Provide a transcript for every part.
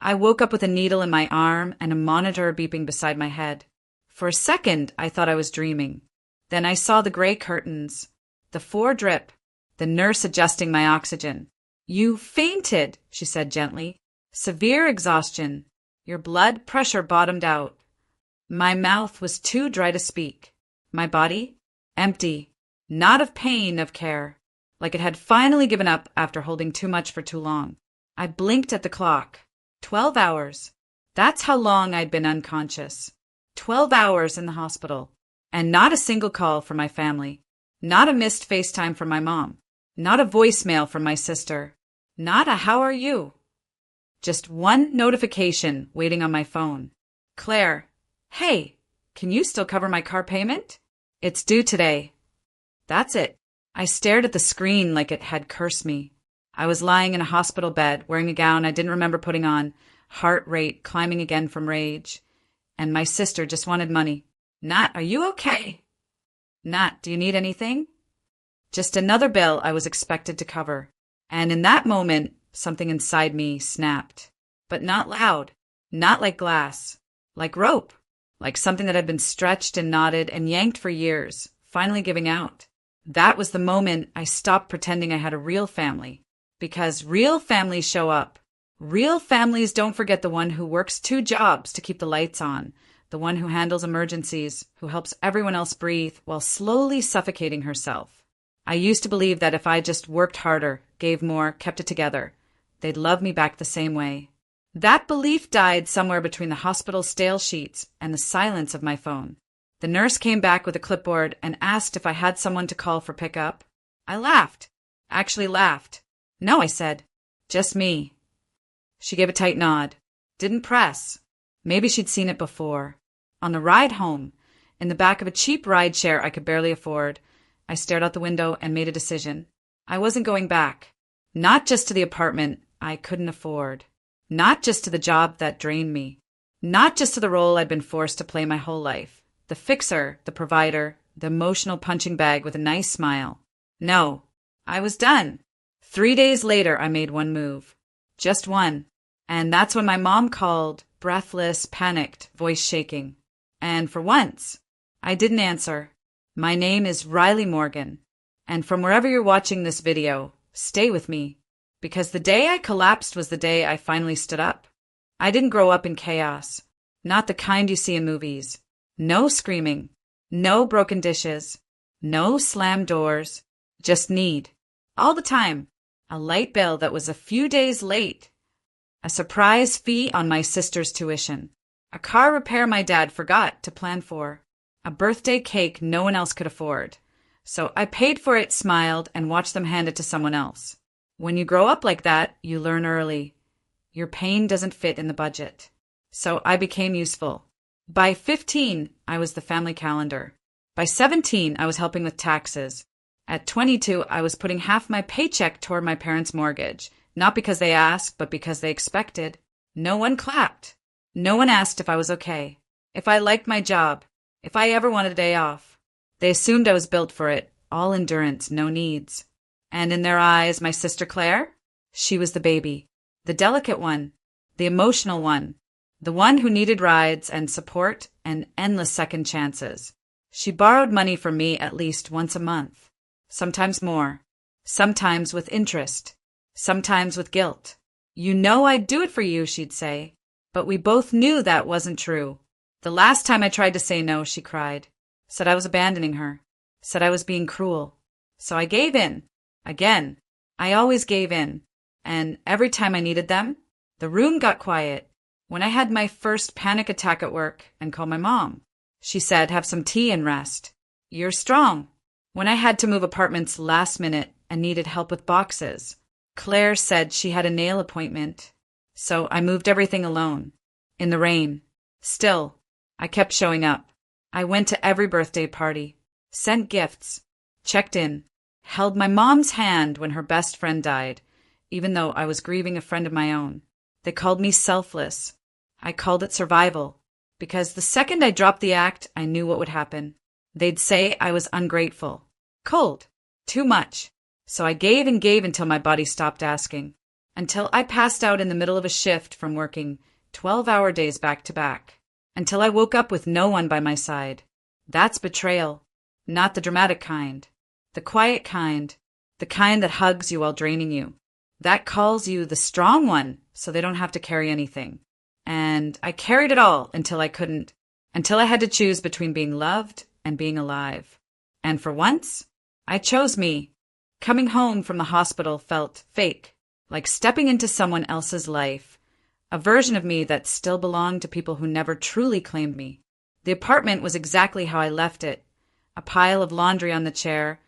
I woke up with a needle in my arm and a monitor beeping beside my head. For a second, I thought I was dreaming. Then I saw the gray curtains, the 4-drip, the nurse adjusting my oxygen. "You fainted," she said gently. "Severe exhaustion. Your blood pressure bottomed out." My mouth was too dry to speak. My body? Empty. Not of pain, of care. Like it had finally given up after holding too much for too long. I blinked at the clock. 12 hours. That's how long I'd been unconscious. 12 hours in the hospital. And not a single call from my family. Not a missed FaceTime from my mom. Not a voicemail from my sister. Not a "how are you?" Just one notification waiting on my phone. "Claire, hey, can you still cover my car payment? It's due today." That's it. I stared at the screen like it had cursed me. I was lying in a hospital bed, wearing a gown I didn't remember putting on, heart rate climbing again from rage. And my sister just wanted money. Not, "Are you okay?" Not, "Do you need anything?" Just another bill I was expected to cover. And in that moment, something inside me snapped. But not loud. Not like glass. Like rope. Like something that had been stretched and knotted and yanked for years, finally giving out. That was the moment I stopped pretending I had a real family. Because real families show up. Real families don't forget the one who works 2 jobs to keep the lights on, the one who handles emergencies, who helps everyone else breathe while slowly suffocating herself. I used to believe that if I just worked harder, gave more, kept it together, they'd love me back the same way. That belief died somewhere between the hospital stale sheets and the silence of my phone. The nurse came back with a clipboard and asked if I had someone to call for pickup. I laughed. Actually laughed. "No," I said. "Just me." She gave a tight nod. Didn't press. Maybe she'd seen it before. On the ride home, in the back of a cheap rideshare I could barely afford, I stared out the window and made a decision. I wasn't going back. Not just to the apartment I couldn't afford. Not just to the job that drained me. Not just to the role I'd been forced to play my whole life. The fixer, the provider, the emotional punching bag with a nice smile. No, I was done. 3 days later, I made one move. Just one. And that's when my mom called, breathless, panicked, voice shaking. And for once, I didn't answer. My name is Riley Morgan. And from wherever you're watching this video, stay with me. Because the day I collapsed was the day I finally stood up. I didn't grow up in chaos. Not the kind you see in movies. No screaming. No broken dishes. No slammed doors. Just need. All the time. A light bill that was a few days late. A surprise fee on my sister's tuition. A car repair my dad forgot to plan for. A birthday cake no one else could afford. So I paid for it, smiled, and watched them hand it to someone else. When you grow up like that, you learn early. Your pain doesn't fit in the budget. So I became useful. By 15, I was the family calendar. By 17, I was helping with taxes. At 22, I was putting half my paycheck toward my parents' mortgage. Not because they asked, but because they expected. No one clapped. No one asked if I was okay. If I liked my job. If I ever wanted a day off. They assumed I was built for it. All endurance, no needs. And in their eyes, my sister Claire? She was the baby. The delicate one. The emotional one. The one who needed rides and support and endless second chances. She borrowed money from me at least once a month. Sometimes more. Sometimes with interest. Sometimes with guilt. "You know I'd do it for you," she'd say. But we both knew that wasn't true. The last time I tried to say no, she cried. Said I was abandoning her. Said I was being cruel. So I gave in. Again. I always gave in. And every time I needed them, the room got quiet. When I had my first panic attack at work and called my mom, she said, "Have some tea and rest. You're strong." When I had to move apartments last minute and needed help with boxes, Claire said she had a nail appointment. So I moved everything alone. In the rain. Still, I kept showing up. I went to every birthday party. Sent gifts. Checked in. Held my mom's hand when her best friend died, even though I was grieving a friend of my own. They called me selfless. I called it survival. Because the second I dropped the act, I knew what would happen. They'd say I was ungrateful. Cold. Too much. So I gave and gave until my body stopped asking. until I passed out in the middle of a shift from working 12-hour days back to back, until I woke up with no one by my side. That's betrayal, not the dramatic kind, the quiet kind, the kind that hugs you while draining you, that calls you the strong one so they don't have to carry anything. And I carried it all until I couldn't, until I had to choose between being loved and being alive. And for once, I chose me. Coming home from the hospital felt fake, like stepping into someone else's life, a version of me that still belonged to people who never truly claimed me. The apartment was exactly how I left it, a pile of laundry on the chair,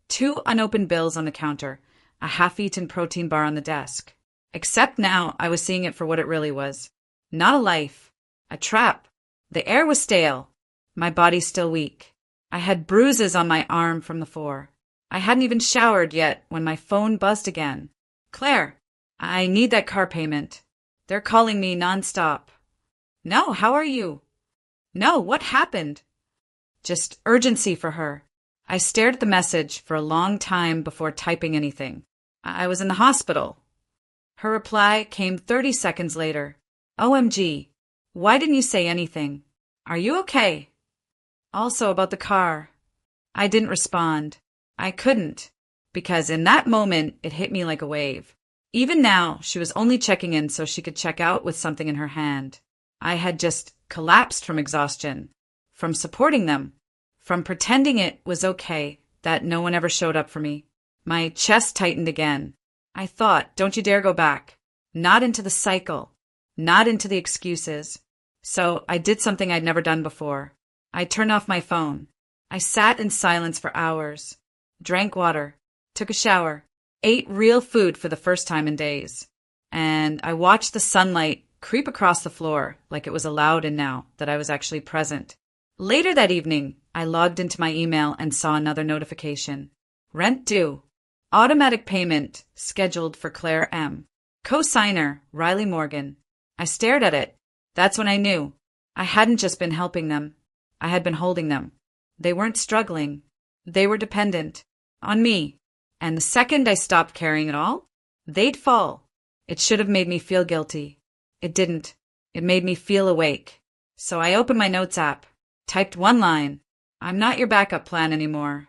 2 unopened bills on the counter, a half-eaten protein bar on the desk. Except now I was seeing it for what it really was. Not a life, a trap. The air was stale, my body still weak. I had bruises on my arm from the fall. I hadn't even showered yet when my phone buzzed again. Claire, I need that car payment. They're calling me nonstop. No, how are you? No, what happened? Just urgency for her. I stared at the message for a long time before typing anything. I was in the hospital. Her reply came 30 seconds later. OMG, why didn't you say anything? Are you okay? Also about the car. I didn't respond. I couldn't, because in that moment it hit me like a wave. Even now, she was only checking in so she could check out with something in her hand. I had just collapsed from exhaustion, from supporting them, from pretending it was okay that no one ever showed up for me. My chest tightened again. I thought, don't you dare go back. Not into the cycle. Not into the excuses. So I did something I'd never done before. I turned off my phone. I sat in silence for hours, drank water, took a shower, ate real food for the first time in days, and I watched the sunlight creep across the floor like it was allowed in now that I was actually present. Later that evening, I logged into my email and saw another notification. Rent due. Automatic payment scheduled for Claire M. Co-signer, Riley Morgan. I stared at it. That's when I knew. I hadn't just been helping them. I had been holding them. They weren't struggling. They were dependent on me. And the second I stopped caring at all, they'd fall. It should have made me feel guilty. It didn't. It made me feel awake. So I opened my notes app, typed one line. I'm not your backup plan anymore.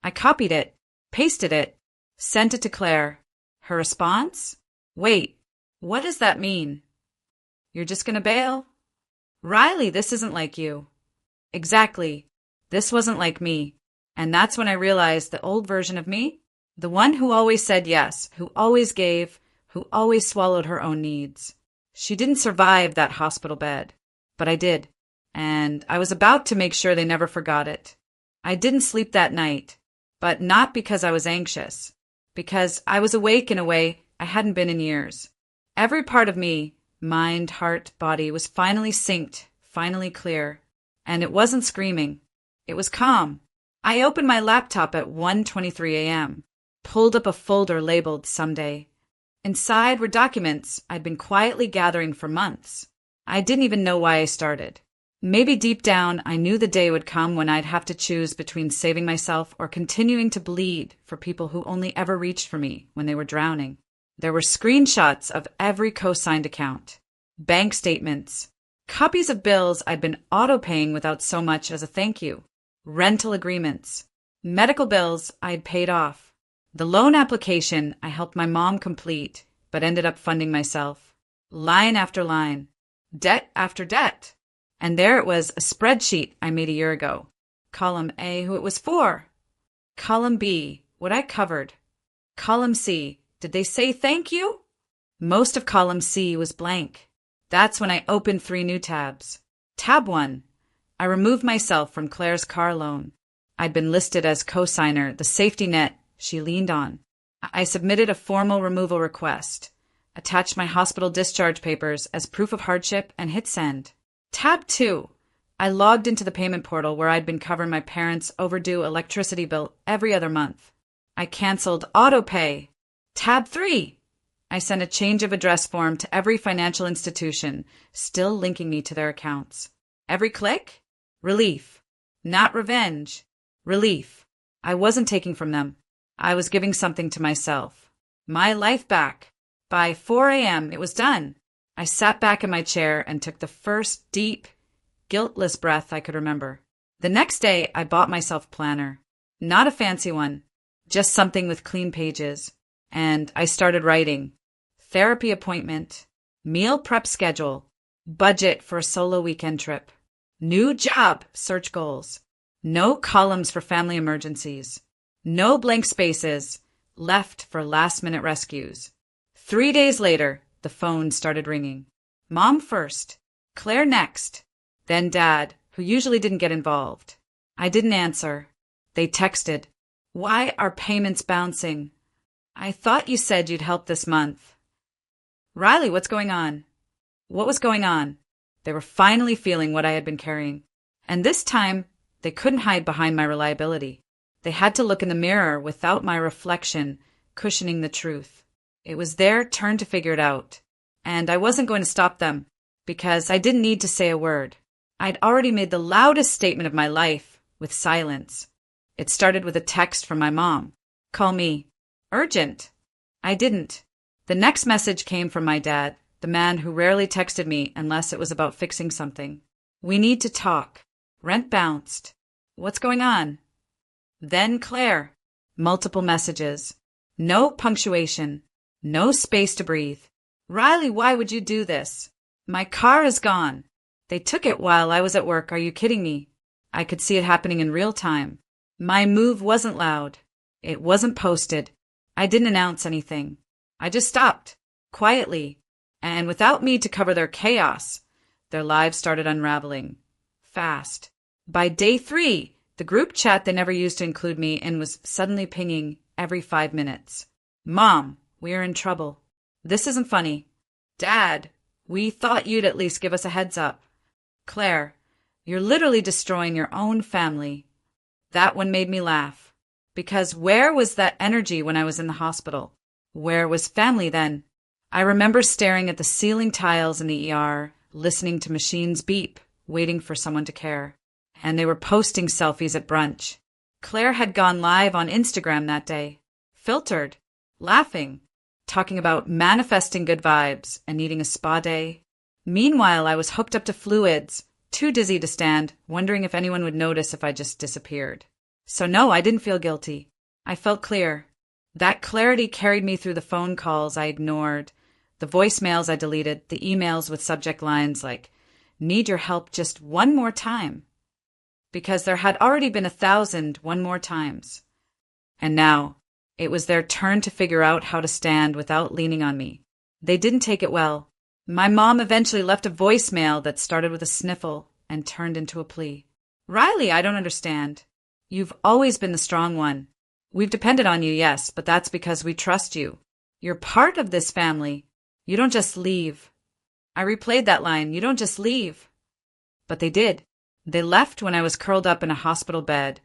I copied it, pasted it, sent it to Claire. Her response? Wait, what does that mean? You're just gonna bail? Riley, this isn't like you. Exactly. This wasn't like me. And that's when I realized the old version of me, the one who always said yes, who always gave, who always swallowed her own needs. She didn't survive that hospital bed, but I did. And I was about to make sure they never forgot it. I didn't sleep that night, but not because I was anxious, because I was awake in a way I hadn't been in years. Every part of me, mind, heart, body, was finally synced, finally clear. And it wasn't screaming. It was calm. I opened my laptop at 1:23 a.m., pulled up a folder labeled Someday. Inside were documents I'd been quietly gathering for months. I didn't even know why I started. Maybe deep down I knew the day would come when I'd have to choose between saving myself or continuing to bleed for people who only ever reached for me when they were drowning. There were screenshots of every co-signed account, bank statements, copies of bills I'd been auto-paying without so much as a thank you, rental agreements, medical bills I'd paid off, the loan application I helped my mom complete but ended up funding myself, line after line, debt after debt. And there it was, a spreadsheet I made a year ago. Column A, who it was for. Column B, what I covered. Column C, did they say thank you? Most of column C was blank. That's when I opened 3 new tabs. Tab 1, I removed myself from Claire's car loan. I'd been listed as co-signer, the safety net she leaned on. I submitted a formal removal request, attached my hospital discharge papers as proof of hardship, and hit send. Tab 2, I logged into the payment portal where I'd been covering my parents' overdue electricity bill every other month. I canceled autopay. Tab 3, I sent a change of address form to every financial institution, still linking me to their accounts. Every click? Relief. Not revenge. Relief. I wasn't taking from them. I was giving something to myself. My life back. By 4 a.m., it was done. I sat back in my chair and took the first deep, guiltless breath I could remember. The next day, I bought myself a planner. Not a fancy one, just something with clean pages. And I started writing. Therapy appointment, meal prep schedule, budget for a solo weekend trip, new job search goals, no columns for family emergencies, no blank spaces left for last-minute rescues. 3 days later, the phone started ringing. Mom first, Claire next, then Dad, who usually didn't get involved. I didn't answer. They texted, "Why are payments bouncing? I thought you said you'd help this month." "Riley, what's going on?" What was going on? They were finally feeling what I had been carrying. And this time, they couldn't hide behind my reliability. They had to look in the mirror without my reflection cushioning the truth. It was their turn to figure it out. And I wasn't going to stop them, because I didn't need to say a word. I'd already made the loudest statement of my life with silence. It started with a text from my mom. "Call me. Urgent." I didn't. The next message came from my dad, the man who rarely texted me unless it was about fixing something. "We need to talk. Rent bounced. What's going on?" Then Claire. Multiple messages. No punctuation. No space to breathe. "Riley, why would you do this? My car is gone. They took it while I was at work. Are you kidding me?" I could see it happening in real time. My move wasn't loud. It wasn't posted. I didn't announce anything. I just stopped, quietly, and without me to cover their chaos, their lives started unraveling. Fast. By day 3, the group chat they never used to include me in was suddenly pinging every 5 minutes. "Mom, we are in trouble. This isn't funny. Dad, we thought you'd at least give us a heads up. Claire, you're literally destroying your own family." That one made me laugh. Because where was that energy when I was in the hospital? Where was family then? I remember staring at the ceiling tiles in the ER, listening to machines beep, waiting for someone to care. And they were posting selfies at brunch. Claire had gone live on Instagram that day, filtered, laughing, talking about manifesting good vibes and needing a spa day. Meanwhile, I was hooked up to fluids, too dizzy to stand, wondering if anyone would notice if I just disappeared. So no, I didn't feel guilty. I felt clear. That clarity carried me through the phone calls I ignored, the voicemails I deleted, the emails with subject lines like, "Need your help just one more time." Because there had already been 1,000 one more times. And now, it was their turn to figure out how to stand without leaning on me. They didn't take it well. My mom eventually left a voicemail that started with a sniffle and turned into a plea. "Riley, I don't understand. You've always been the strong one. We've depended on you, yes, but that's because we trust you. You're part of this family. You don't just leave." I replayed that line, "You don't just leave." But they did. They left when I was curled up in a hospital bed,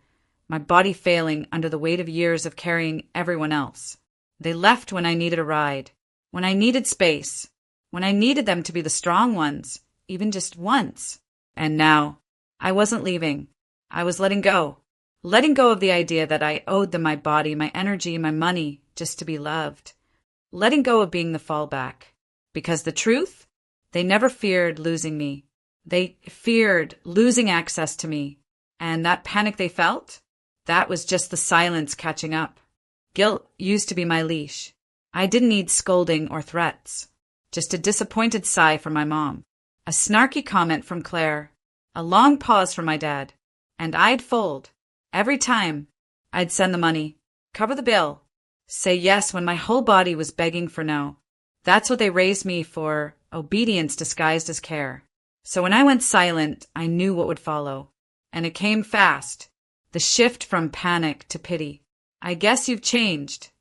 my body failing under the weight of years of carrying everyone else. They left when I needed a ride, when I needed space, when I needed them to be the strong ones, even just once. And now, I wasn't leaving. I was letting go. Letting go of the idea that I owed them my body, my energy, my money, just to be loved. Letting go of being the fallback. Because the truth? They never feared losing me. They feared losing access to me. And that panic they felt? That was just the silence catching up. Guilt used to be my leash. I didn't need scolding or threats. Just a disappointed sigh from my mom. A snarky comment from Claire. A long pause from my dad. And I'd fold. Every time, I'd send the money, cover the bill, say yes when my whole body was begging for no. That's what they raised me for, obedience disguised as care. So when I went silent, I knew what would follow. And it came fast, the shift from panic to pity. "I guess you've changed.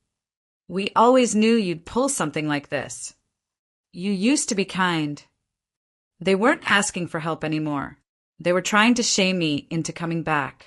We always knew you'd pull something like this. You used to be kind." They weren't asking for help anymore. They were trying to shame me into coming back.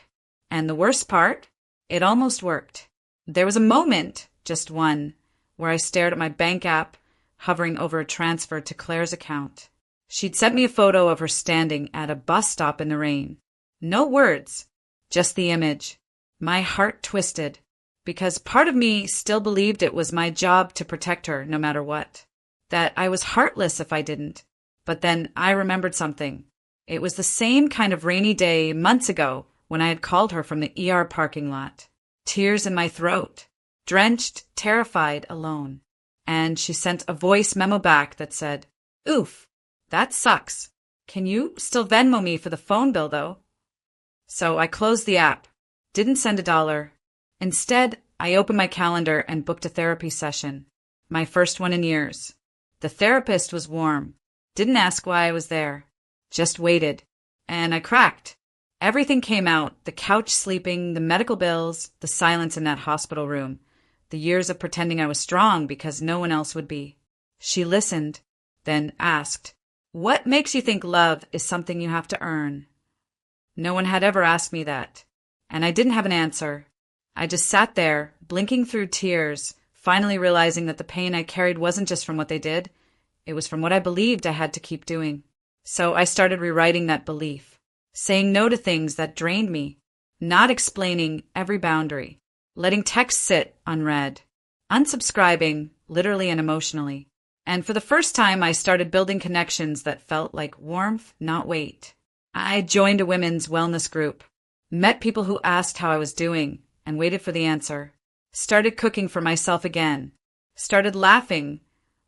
And the worst part? It almost worked. There was a moment, just one, where I stared at my bank app, hovering over a transfer to Claire's account. She'd sent me a photo of her standing at a bus stop in the rain. No words, just the image. My heart twisted, because part of me still believed it was my job to protect her no matter what. that I was heartless if I didn't. But then I remembered something. It was the same kind of rainy day months ago when I had called her from the ER parking lot. Tears in my throat, drenched, terrified, alone. And she sent a voice memo back that said, "Oof, that sucks. Can you still Venmo me for the phone bill, though?" So I closed the app, didn't send $1. Instead, I opened my calendar and booked a therapy session, my first one in years. The therapist was warm, didn't ask why I was there, just waited. And I cracked. Everything came out, the couch sleeping, the medical bills, the silence in that hospital room, the years of pretending I was strong because no one else would be. She listened, then asked, "What makes you think love is something you have to earn?" No one had ever asked me that, and I didn't have an answer. I just sat there, blinking through tears, finally realizing that the pain I carried wasn't just from what they did, it was from what I believed I had to keep doing. So I started rewriting that belief, saying no to things that drained me, not explaining every boundary, letting texts sit unread, unsubscribing, literally and emotionally. And for the first time, I started building connections that felt like warmth, not weight. I joined a women's wellness group, met people who asked how I was doing, and waited for the answer. Started cooking for myself again. Started laughing,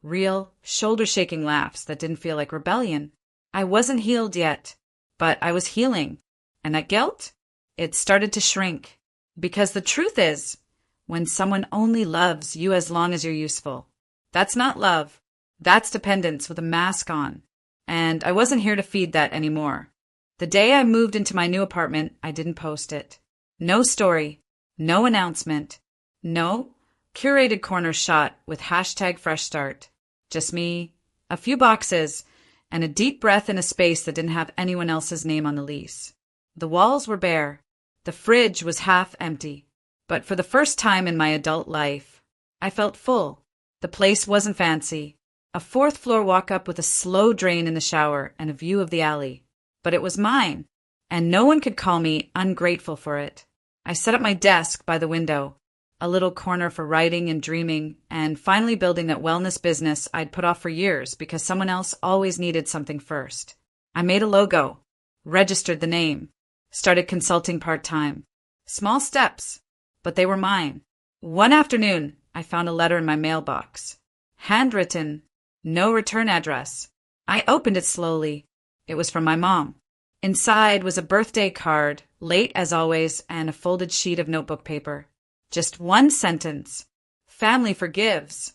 real, shoulder-shaking laughs that didn't feel like rebellion. I wasn't healed yet, but I was healing. And that guilt? It started to shrink. Because the truth is, when someone only loves you as long as you're useful, that's not love. That's dependence with a mask on. And I wasn't here to feed that anymore. The day I moved into my new apartment, I didn't post it. No story, no announcement, no curated corner shot with #FreshStart. Just me, a few boxes, and a deep breath in a space that didn't have anyone else's name on the lease. The walls were bare. The fridge was half empty. But for the first time in my adult life, I felt full. The place wasn't fancy. A 4th-floor walk-up with a slow drain in the shower and a view of the alley. But it was mine, and no one could call me ungrateful for it. I set up my desk by the window, a little corner for writing and dreaming, and finally building that wellness business I'd put off for years because someone else always needed something first. I made a logo, registered the name, started consulting part-time. Small steps, but they were mine. One afternoon, I found a letter in my mailbox. Handwritten, no return address. I opened it slowly. It was from my mom. Inside was a birthday card, late as always, and a folded sheet of notebook paper. Just one sentence. "Family forgives."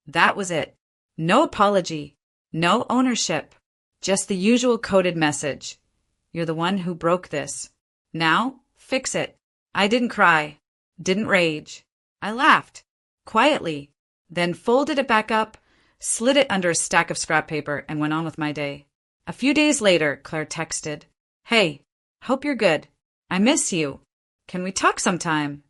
That was it. No apology. No ownership. Just the usual coded message. "You're the one who broke this. Now, fix it." I didn't cry. Didn't rage. I laughed. Quietly. Then folded it back up, slid it under a stack of scrap paper, and went on with my day. A few days later, Claire texted, "Hey, hope you're good. I miss you. Can we talk sometime?"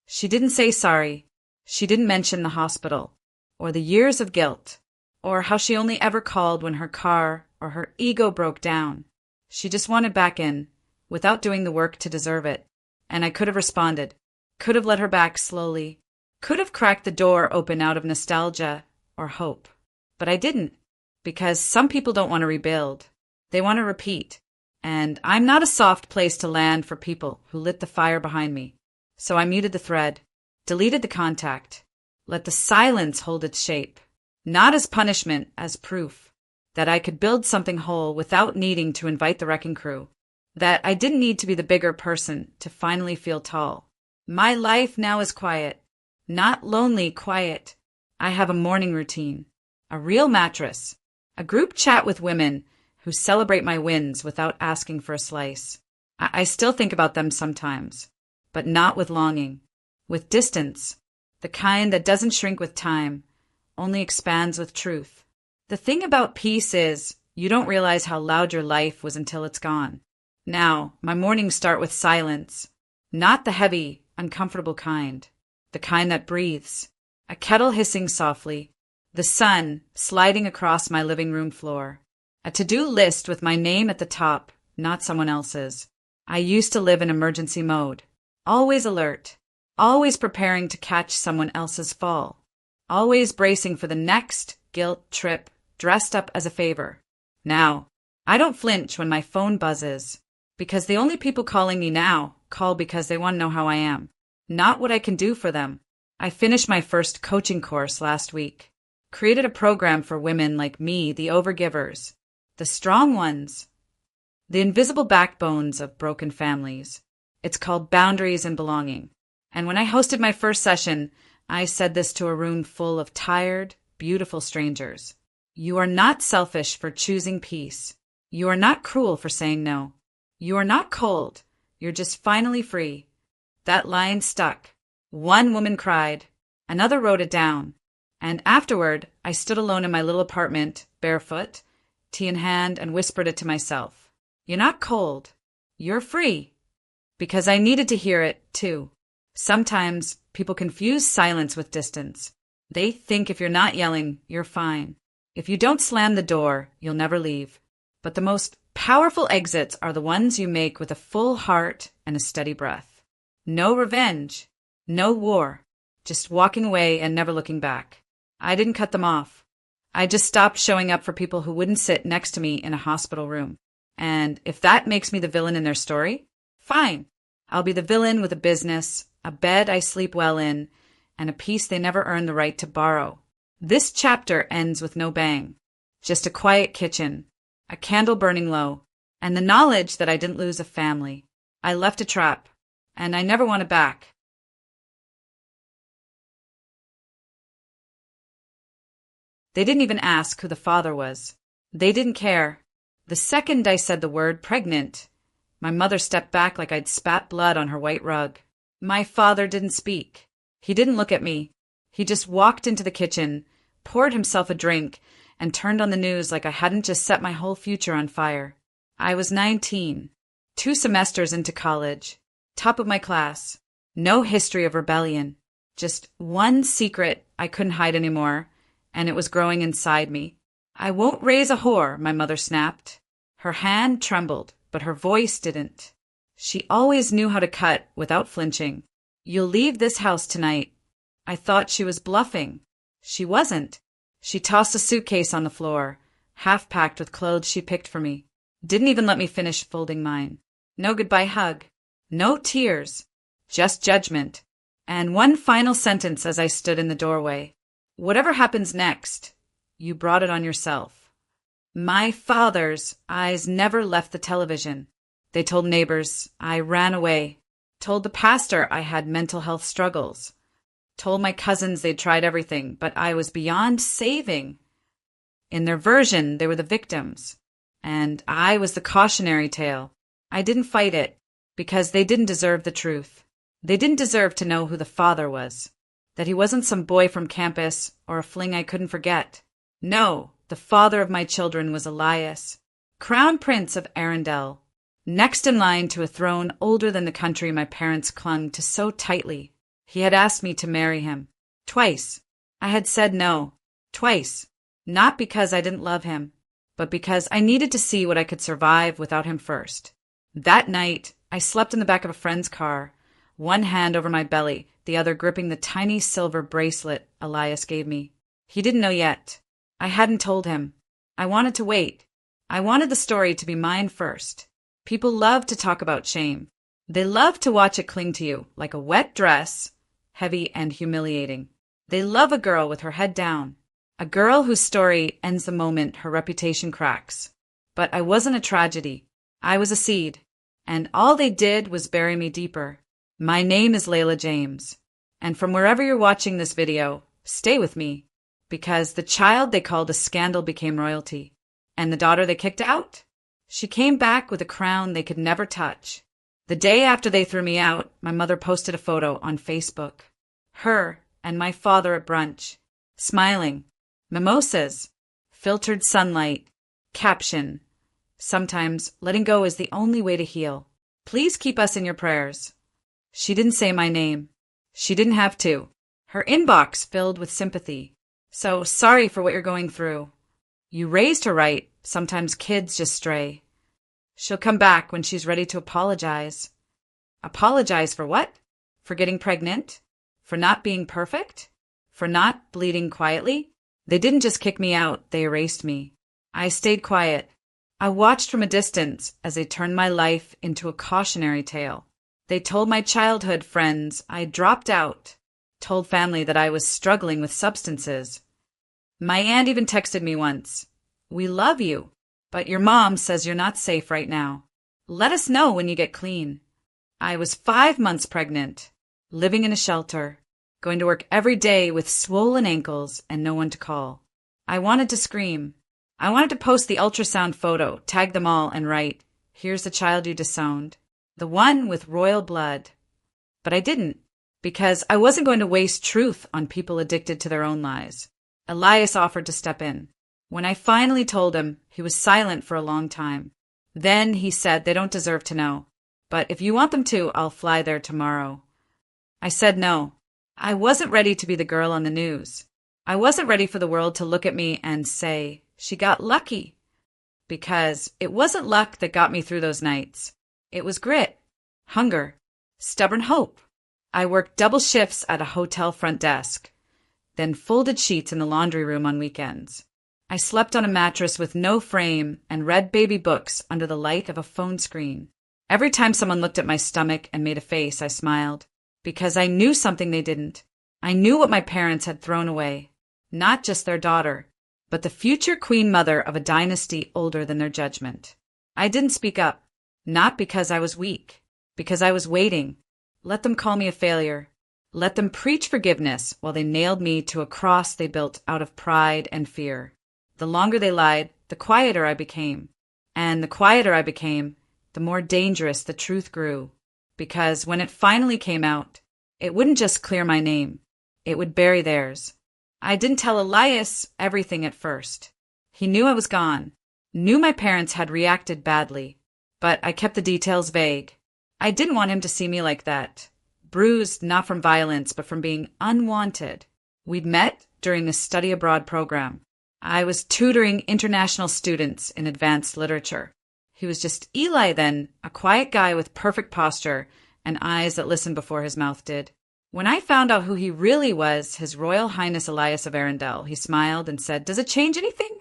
She didn't say sorry. She didn't mention the hospital, or the years of guilt, or how she only ever called when her car or her ego broke down. She just wanted back in, without doing the work to deserve it. And I could have responded, could have let her back slowly, could have cracked the door open out of nostalgia or hope. But I didn't. Because some people don't want to rebuild. They want to repeat. And I'm not a soft place to land for people who lit the fire behind me. So I muted the thread, deleted the contact, let the silence hold its shape, not as punishment, as proof that I could build something whole without needing to invite the wrecking crew, that I didn't need to be the bigger person to finally feel tall. My life now is quiet, not lonely, quiet. I have a morning routine, a real mattress, a group chat with women who celebrate my wins without asking for a slice. I still think about them sometimes, but not with longing, with distance, the kind that doesn't shrink with time, only expands with truth. The thing about peace is you don't realize how loud your life was until it's gone. Now, my mornings start with silence, not the heavy, uncomfortable kind, the kind that breathes, a kettle hissing softly, the sun sliding across my living room floor. A to-do list with my name at the top, not someone else's. I used to live in emergency mode. Always alert. Always preparing to catch someone else's fall. Always bracing for the next guilt trip, dressed up as a favor. Now, I don't flinch when my phone buzzes, because the only people calling me now call because they want to know how I am, not what I can do for them. I finished my first coaching course last week. Created a program for women like me, the overgivers, the strong ones, the invisible backbones of broken families. It's called Boundaries and Belonging. And when I hosted my first session, I said this to a room full of tired, beautiful strangers. You are not selfish for choosing peace. You are not cruel for saying no. You are not cold. You're just finally free. That line stuck. One woman cried. Another wrote it down. And afterward, I stood alone in my little apartment, barefoot, tea in hand, and whispered it to myself. You're not cold. You're free. Because I needed to hear it, too. Sometimes people confuse silence with distance. They think if you're not yelling, you're fine. If you don't slam the door, you'll never leave. But the most powerful exits are the ones you make with a full heart and a steady breath. No revenge. No war. Just walking away and never looking back. I didn't cut them off. I just stopped showing up for people who wouldn't sit next to me in a hospital room. And if that makes me the villain in their story, fine. I'll be the villain with a business, a bed I sleep well in, and a peace they never earned the right to borrow. This chapter ends with no bang. Just a quiet kitchen, a candle burning low, and the knowledge that I didn't lose a family. I left a trap, and I never want it back. They didn't even ask who the father was. They didn't care. The second I said the word pregnant, my mother stepped back like I'd spat blood on her white rug. My father didn't speak. He didn't look at me. He just walked into the kitchen, poured himself a drink, and turned on the news like I hadn't just set my whole future on fire. I was 19, 2 semesters into college, top of my class, no history of rebellion, just one secret I couldn't hide anymore, and it was growing inside me. I won't raise a whore, my mother snapped. Her hand trembled, but her voice didn't. She always knew how to cut without flinching. You'll leave this house tonight. I thought she was bluffing. She wasn't. She tossed a suitcase on the floor, half packed with clothes she picked for me. Didn't even let me finish folding mine. No goodbye hug. No tears. Just judgment. And one final sentence as I stood in the doorway. Whatever happens next, you brought it on yourself. My father's eyes never left the television. They told neighbors I ran away. Told the pastor I had mental health struggles. Told my cousins they'd tried everything, but I was beyond saving. In their version, they were the victims. And I was the cautionary tale. I didn't fight it, because they didn't deserve the truth. They didn't deserve to know who the father was. That he wasn't some boy from campus or a fling I couldn't forget. No, the father of my children was Elias, Crown Prince of Arundel, next in line to a throne older than the country my parents clung to so tightly. He had asked me to marry him. Twice. I had said no. Twice. Not because I didn't love him, but because I needed to see what I could survive without him first. That night, I slept in the back of a friend's car, one hand over my belly, the other gripping the tiny silver bracelet Elias gave me. He didn't know yet. I hadn't told him. I wanted to wait. I wanted the story to be mine first. People love to talk about shame. They love to watch it cling to you like a wet dress, heavy and humiliating. They love a girl with her head down, a girl whose story ends the moment her reputation cracks. But I wasn't a tragedy. I was a seed, and all they did was bury me deeper. My name is Layla James, and from wherever you're watching this video, stay with me, because the child they called a scandal became royalty, and the daughter they kicked out, she came back with a crown they could never touch. The day after they threw me out, my mother posted a photo on Facebook. Her and my father at brunch, smiling, mimosas, filtered sunlight, caption, sometimes letting go is the only way to heal. Please keep us in your prayers. She didn't say my name. She didn't have to. Her inbox filled with sympathy. So sorry for what you're going through. You raised her right. Sometimes kids just stray. She'll come back when she's ready to apologize. Apologize for what? For getting pregnant? For not being perfect? For not bleeding quietly? They didn't just kick me out, they erased me. I stayed quiet. I watched from a distance as they turned my life into a cautionary tale. They told my childhood friends I dropped out, told family that I was struggling with substances. My aunt even texted me once, "We love you, but your mom says you're not safe right now. Let us know when you get clean." I was 5 months pregnant, living in a shelter, going to work every day with swollen ankles and no one to call. I wanted to scream. I wanted to post the ultrasound photo, tag them all, and write, "Here's the child you disowned, the one with royal blood." But I didn't, because I wasn't going to waste truth on people addicted to their own lies. Elias offered to step in. When I finally told him, he was silent for a long time. Then he said they don't deserve to know, but if you want them to, I'll fly there tomorrow. I said no. I wasn't ready to be the girl on the news. I wasn't ready for the world to look at me and say, "She got lucky." Because it wasn't luck that got me through those nights. It was grit, hunger, stubborn hope. I worked double shifts at a hotel front desk, then folded sheets in the laundry room on weekends. I slept on a mattress with no frame and read baby books under the light of a phone screen. Every time someone looked at my stomach and made a face, I smiled, because I knew something they didn't. I knew what my parents had thrown away, not just their daughter, but the future queen mother of a dynasty older than their judgment. I didn't speak up, not because I was weak, because I was waiting. Let them call me a failure. Let them preach forgiveness while they nailed me to a cross they built out of pride and fear. The longer they lied, the quieter I became. And the quieter I became, the more dangerous the truth grew. Because when it finally came out, it wouldn't just clear my name. It would bury theirs. I didn't tell Elias everything at first. He knew I was gone, knew my parents had reacted badly, but I kept the details vague. I didn't want him to see me like that. Bruised not from violence, but from being unwanted. We'd met during a study abroad program. I was tutoring international students in advanced literature. He was just Eli then, a quiet guy with perfect posture and eyes that listened before his mouth did. When I found out who he really was, His Royal Highness Elias of Arundel, he smiled and said, "Does it change anything?"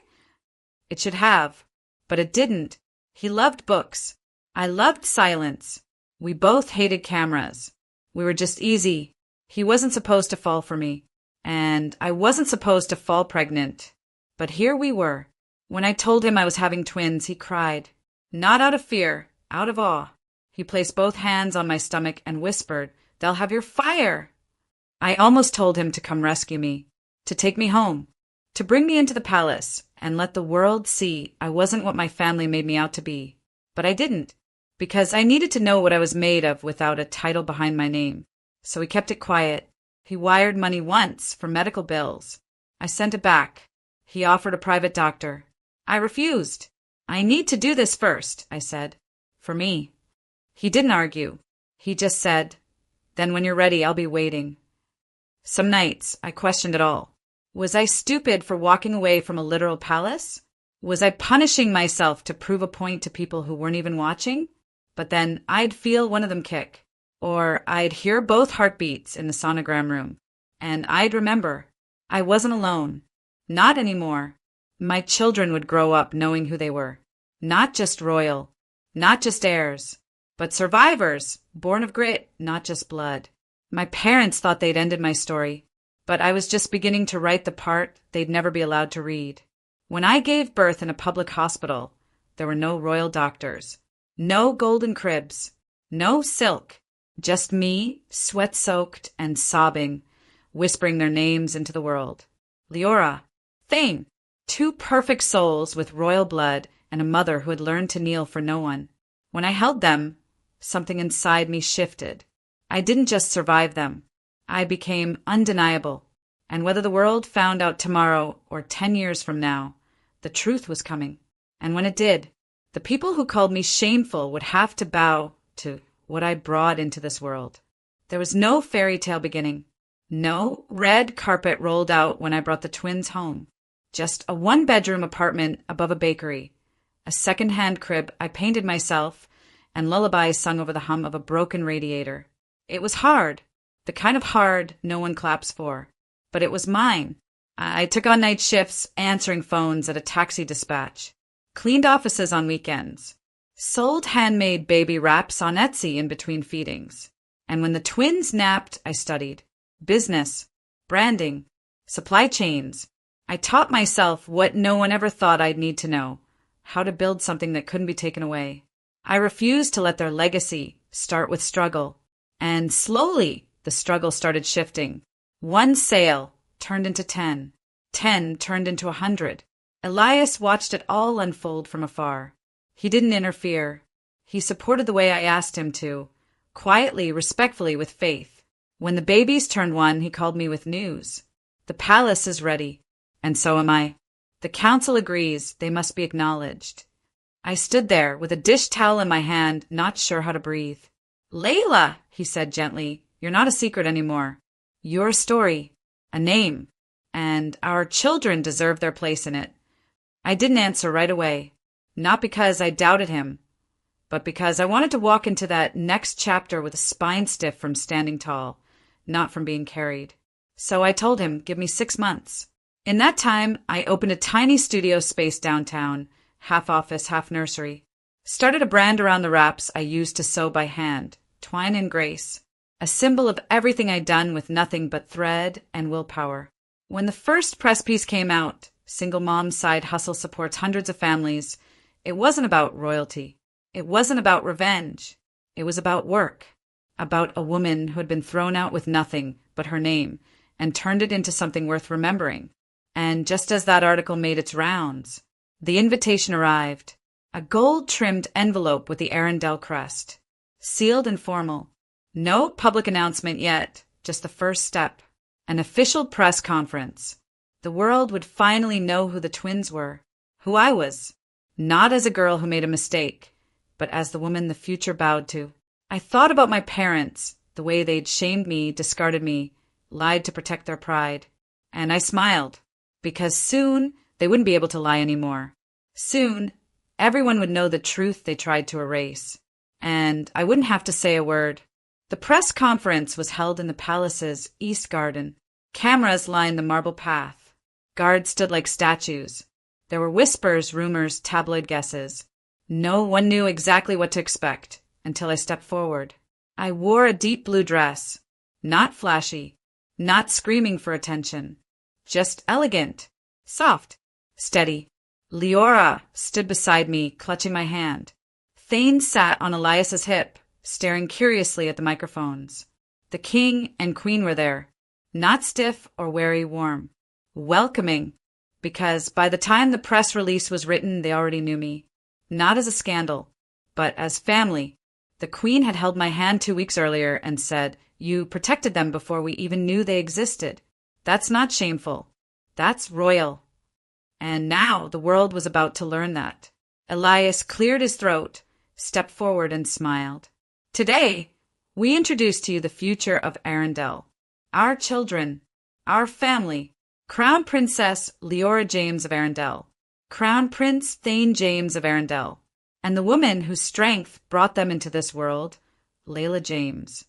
It should have, but it didn't. He loved books. I loved silence. We both hated cameras. We were just easy. He wasn't supposed to fall for me, and I wasn't supposed to fall pregnant. But here we were. When I told him I was having twins, he cried. Not out of fear, out of awe. He placed both hands on my stomach and whispered, "They'll have your fire." I almost told him to come rescue me, to take me home, to bring me into the palace and let the world see I wasn't what my family made me out to be. But I didn't, because I needed to know what I was made of without a title behind my name. So he kept it quiet. He wired money once for medical bills. I sent it back. He offered a private doctor. I refused. "I need to do this first," I said. "For me." He didn't argue. He just said, "Then when you're ready, I'll be waiting." Some nights, I questioned it all. Was I stupid for walking away from a literal palace? Was I punishing myself to prove a point to people who weren't even watching? But then I'd feel one of them kick, or I'd hear both heartbeats in the sonogram room, and I'd remember I wasn't alone. Not anymore. My children would grow up knowing who they were. Not just royal, not just heirs, but survivors, born of grit, not just blood. My parents thought they'd ended my story, but I was just beginning to write the part they'd never be allowed to read. When I gave birth in a public hospital, there were no royal doctors, no golden cribs, no silk, just me, sweat-soaked and sobbing, whispering their names into the world. Leora, Thane, two perfect souls with royal blood and a mother who had learned to kneel for no one. When I held them, something inside me shifted. I didn't just survive them. I became undeniable. And whether the world found out tomorrow or 10 years from now, the truth was coming. And when it did, the people who called me shameful would have to bow to what I brought into this world. There was no fairy tale beginning. No red carpet rolled out when I brought the twins home. Just a one-bedroom apartment above a bakery, a second-hand crib I painted myself, and lullabies sung over the hum of a broken radiator. It was hard, the kind of hard no one claps for, but it was mine. I took on night shifts, answering phones at a taxi dispatch, cleaned offices on weekends, sold handmade baby wraps on Etsy in between feedings. And when the twins napped, I studied business, branding, supply chains. I taught myself what no one ever thought I'd need to know, how to build something that couldn't be taken away. I refused to let their legacy start with struggle. And slowly, the struggle started shifting. One sale turned into 10. 10 turned into 100. Elias watched it all unfold from afar. He didn't interfere. He supported the way I asked him to, quietly, respectfully, with faith. When the babies turned 1, he called me with news. The palace is ready, and so am I. The council agrees they must be acknowledged. I stood there with a dish towel in my hand, not sure how to breathe. Layla, he said gently, you're not a secret anymore. You're a story, a name, and our children deserve their place in it. I didn't answer right away, not because I doubted him, but because I wanted to walk into that next chapter with a spine stiff from standing tall, not from being carried. So I told him, give me 6 months. In that time, I opened a tiny studio space downtown, half office, half nursery. Started a brand around the wraps I used to sew by hand, twine and grace, a symbol of everything I'd done with nothing but thread and willpower. When the first press piece came out, Single Mom Side Hustle supports hundreds of families, it wasn't about royalty. It wasn't about revenge. It was about work, about a woman who had been thrown out with nothing but her name and turned it into something worth remembering. And just as that article made its rounds, the invitation arrived, a gold-trimmed envelope with the Arundel crest, sealed and formal. No public announcement yet, just the first step, an official press conference. The world would finally know who the twins were, who I was, not as a girl who made a mistake, but as the woman the future bowed to. I thought about my parents, the way they'd shamed me, discarded me, lied to protect their pride. And I smiled, because soon they wouldn't be able to lie anymore. Soon, everyone would know the truth they tried to erase. And I wouldn't have to say a word. The press conference was held in the palace's east garden. Cameras lined the marble path. Guards stood like statues. There were whispers, rumors, tabloid guesses. No one knew exactly what to expect until I stepped forward. I wore a deep blue dress, not flashy, not screaming for attention, just elegant, soft, steady. Leora stood beside me, clutching my hand. Thane sat on Elias's hip, staring curiously at the microphones. The king and queen were there, not stiff or wary warm, welcoming, because by the time the press release was written, they already knew me. Not as a scandal, but as family. The queen had held my hand 2 weeks earlier and said, "You protected them before we even knew they existed. That's not shameful. That's royal." And now the world was about to learn that. Elias cleared his throat, stepped forward and smiled. Today, we introduce to you the future of Arundel. Our children, our family, Crown Princess Leora James of Arundel, Crown Prince Thane James of Arundel, and the woman whose strength brought them into this world, Layla James.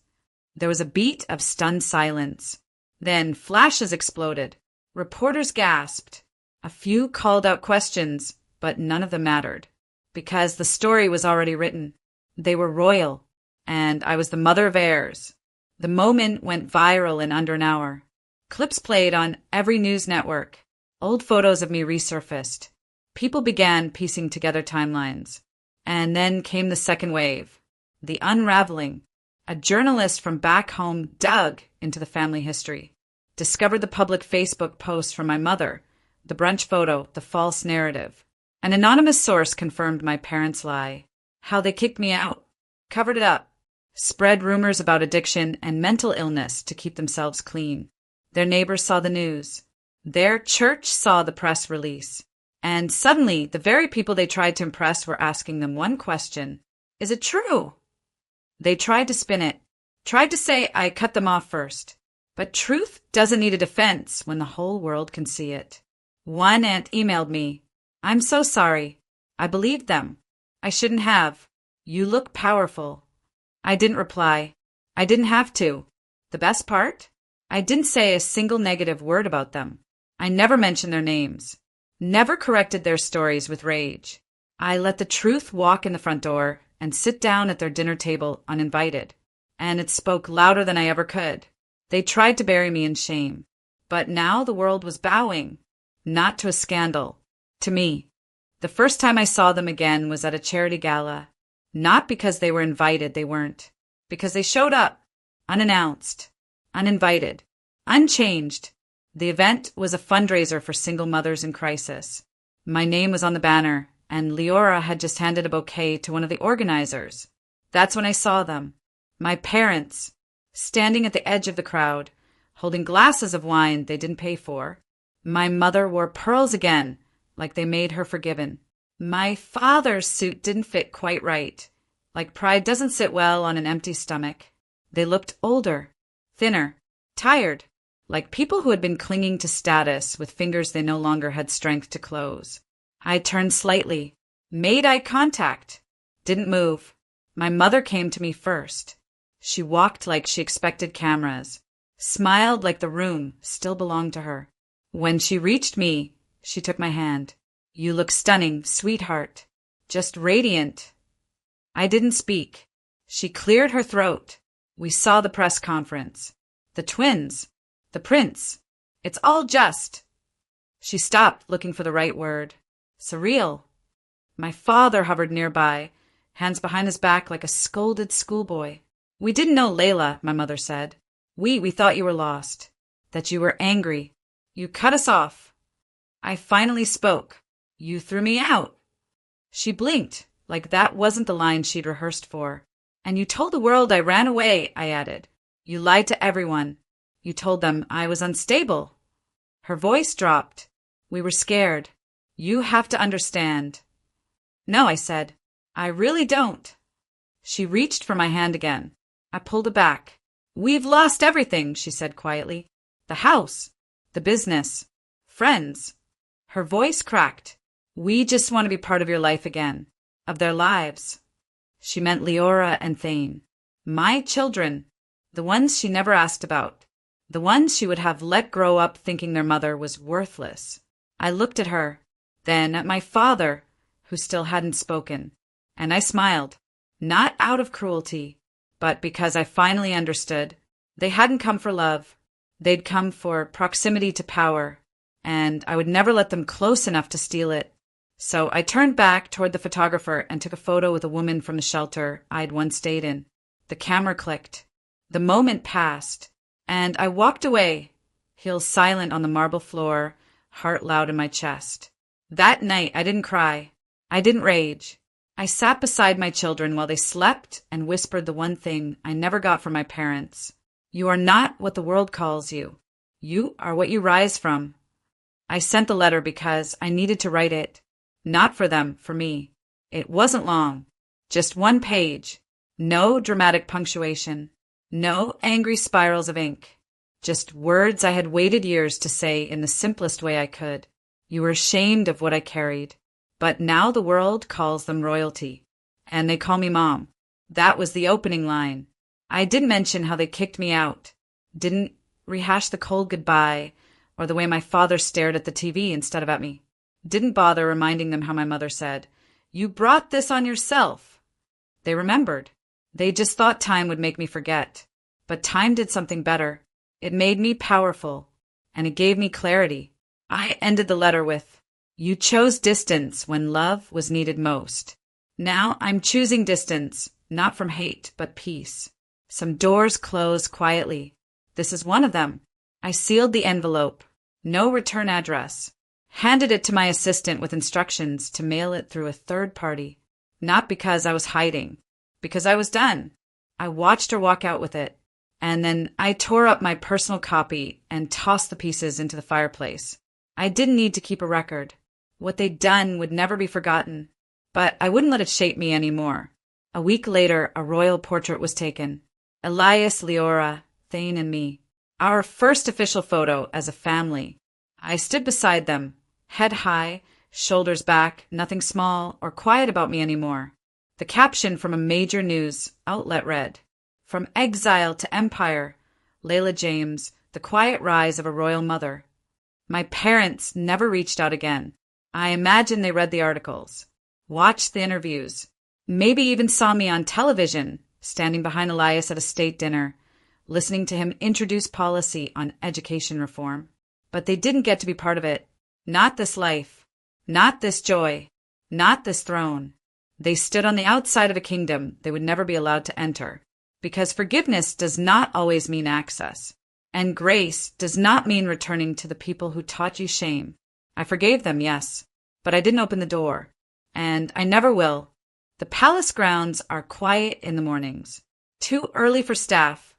There was a beat of stunned silence. Then flashes exploded. Reporters gasped. A few called out questions, but none of them mattered, because the story was already written. They were royal, and I was the mother of heirs. The moment went viral in under an hour. Clips played on every news network. Old photos of me resurfaced. People began piecing together timelines. And then came the second wave, the unraveling. A journalist from back home dug into the family history, discovered the public Facebook posts from my mother, the brunch photo, the false narrative. An anonymous source confirmed my parents' lie, how they kicked me out, covered it up, spread rumors about addiction and mental illness to keep themselves clean. Their neighbors saw the news. Their church saw the press release. And suddenly, the very people they tried to impress were asking them one question. Is it true? They tried to spin it, tried to say I cut them off first. But truth doesn't need a defense when the whole world can see it. One aunt emailed me, "I'm so sorry. I believed them. I shouldn't have. You look powerful." I didn't reply. I didn't have to. The best part? I didn't say a single negative word about them. I never mentioned their names, never corrected their stories with rage. I let the truth walk in the front door and sit down at their dinner table uninvited, and it spoke louder than I ever could. They tried to bury me in shame, but now the world was bowing, not to a scandal, to me. The first time I saw them again was at a charity gala, not because they were invited, they weren't, because they showed up, unannounced, uninvited, unchanged. The event was a fundraiser for single mothers in crisis. My name was on the banner, and Leora had just handed a bouquet to one of the organizers. That's when I saw them, my parents, standing at the edge of the crowd, holding glasses of wine they didn't pay for. My mother wore pearls again, like they made her forgiven. My father's suit didn't fit quite right, like pride doesn't sit well on an empty stomach. They looked older, thinner, tired, like people who had been clinging to status with fingers they no longer had strength to close. I turned slightly, made eye contact, didn't move. My mother came to me first. She walked like she expected cameras, smiled like the room still belonged to her. When she reached me, she took my hand. You look stunning, sweetheart. Just radiant. I didn't speak. She cleared her throat. We saw the press conference. The twins. The prince. It's all just. She stopped, looking for the right word. Surreal. My father hovered nearby, hands behind his back like a scolded schoolboy. We didn't know Layla, my mother said. We thought you were lost, that you were angry. You cut us off. I finally spoke. You threw me out. She blinked, like that wasn't the line she'd rehearsed for. And you told the world I ran away, I added. You lied to everyone. You told them I was unstable. Her voice dropped. We were scared. You have to understand. No, I said. I really don't. She reached for my hand again. I pulled it back. We've lost everything, she said quietly. The house, the business, friends. Her voice cracked. We just want to be part of your life again, of their lives. She meant Leora and Thane. My children, the ones she never asked about, the ones she would have let grow up thinking their mother was worthless. I looked at her, then at my father, who still hadn't spoken, and I smiled, not out of cruelty, but because I finally understood. They hadn't come for love. They'd come for proximity to power, and I would never let them close enough to steal it. So I turned back toward the photographer and took a photo with a woman from the shelter I'd once stayed in. The camera clicked. The moment passed, and I walked away, heels silent on the marble floor, heart loud in my chest. That night I didn't cry. I didn't rage. I sat beside my children while they slept and whispered the one thing I never got from my parents. You are not what the world calls you. You are what you rise from. I sent the letter because I needed to write it. Not for them, for me. It wasn't long. Just one page. No dramatic punctuation. No angry spirals of ink. Just words I had waited years to say in the simplest way I could. You were ashamed of what I carried. But now the world calls them royalty. And they call me Mom. That was the opening line. I didn't mention how they kicked me out. Didn't rehash the cold goodbye or the way my father stared at the TV instead of at me. Didn't bother reminding them how my mother said, You brought this on yourself. They remembered. They just thought time would make me forget. But time did something better. It made me powerful, and it gave me clarity. I ended the letter with, You chose distance when love was needed most. Now I'm choosing distance, not from hate, but peace. Some doors close quietly. This is one of them. I sealed the envelope. No return address. Handed it to my assistant with instructions to mail it through a third party. Not because I was hiding. Because I was done. I watched her walk out with it. And then I tore up my personal copy and tossed the pieces into the fireplace. I didn't need to keep a record. What they'd done would never be forgotten. But I wouldn't let it shape me anymore. A week later, a royal portrait was taken. Elias, Leora, Thane, and me. Our first official photo as a family. I stood beside them, head high, shoulders back, nothing small or quiet about me anymore. The caption from a major news outlet read, From exile to empire, Layla James, the quiet rise of a royal mother. My parents never reached out again. I imagine they read the articles, watched the interviews, maybe even saw me on television, standing behind Elias at a state dinner, listening to him introduce policy on education reform. But they didn't get to be part of it. Not this life. Not this joy. Not this throne. They stood on the outside of a kingdom they would never be allowed to enter. Because forgiveness does not always mean access. And grace does not mean returning to the people who taught you shame. I forgave them, yes, but I didn't open the door. And I never will. The palace grounds are quiet in the mornings. Too early for staff.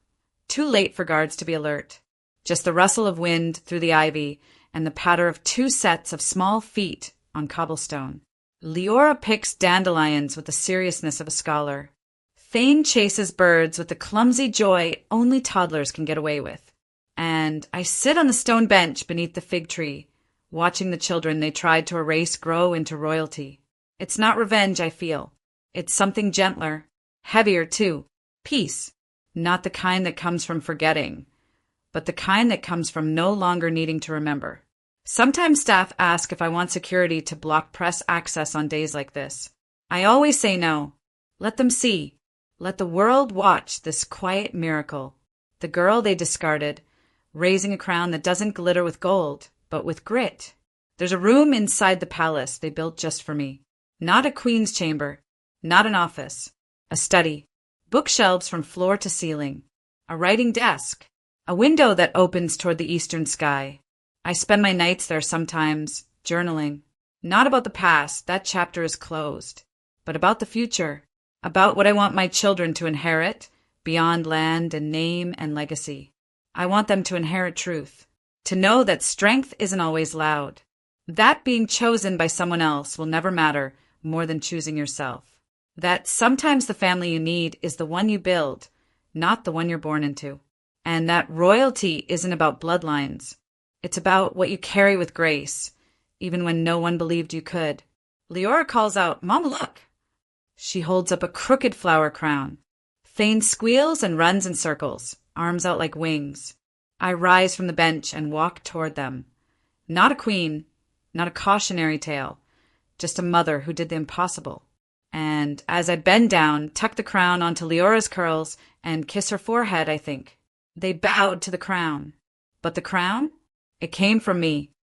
Too late for guards to be alert. Just the rustle of wind through the ivy and the patter of 2 sets of small feet on cobblestone. Leora picks dandelions with the seriousness of a scholar. Thane chases birds with the clumsy joy only toddlers can get away with. And I sit on the stone bench beneath the fig tree, watching the children they tried to erase grow into royalty. It's not revenge I feel. It's something gentler, heavier too. Peace. Not the kind that comes from forgetting, but the kind that comes from no longer needing to remember. Sometimes staff ask if I want security to block press access on days like this. I always say no. Let them see. Let the world watch this quiet miracle. The girl they discarded, raising a crown that doesn't glitter with gold, but with grit. There's a room inside the palace they built just for me. Not a queen's chamber, not an office, a study, bookshelves from floor to ceiling, a writing desk, a window that opens toward the eastern sky. I spend my nights there sometimes, journaling. Not about the past, that chapter is closed, but about the future, about what I want my children to inherit, beyond land and name and legacy. I want them to inherit truth, to know that strength isn't always loud, that being chosen by someone else will never matter more than choosing yourself, that sometimes the family you need is the one you build, not the one you're born into, and that royalty isn't about bloodlines. It's about what you carry with grace, even when no one believed you could. Leora calls out, "Mom, look!" She holds up a crooked flower crown. Thane squeals and runs in circles, arms out like wings. I rise from the bench and walk toward them. Not a queen, not a cautionary tale, just a mother who did the impossible. And as I bend down, tuck the crown onto Leora's curls and kiss her forehead, I think. They bowed to the crown. But the crown? It came from me.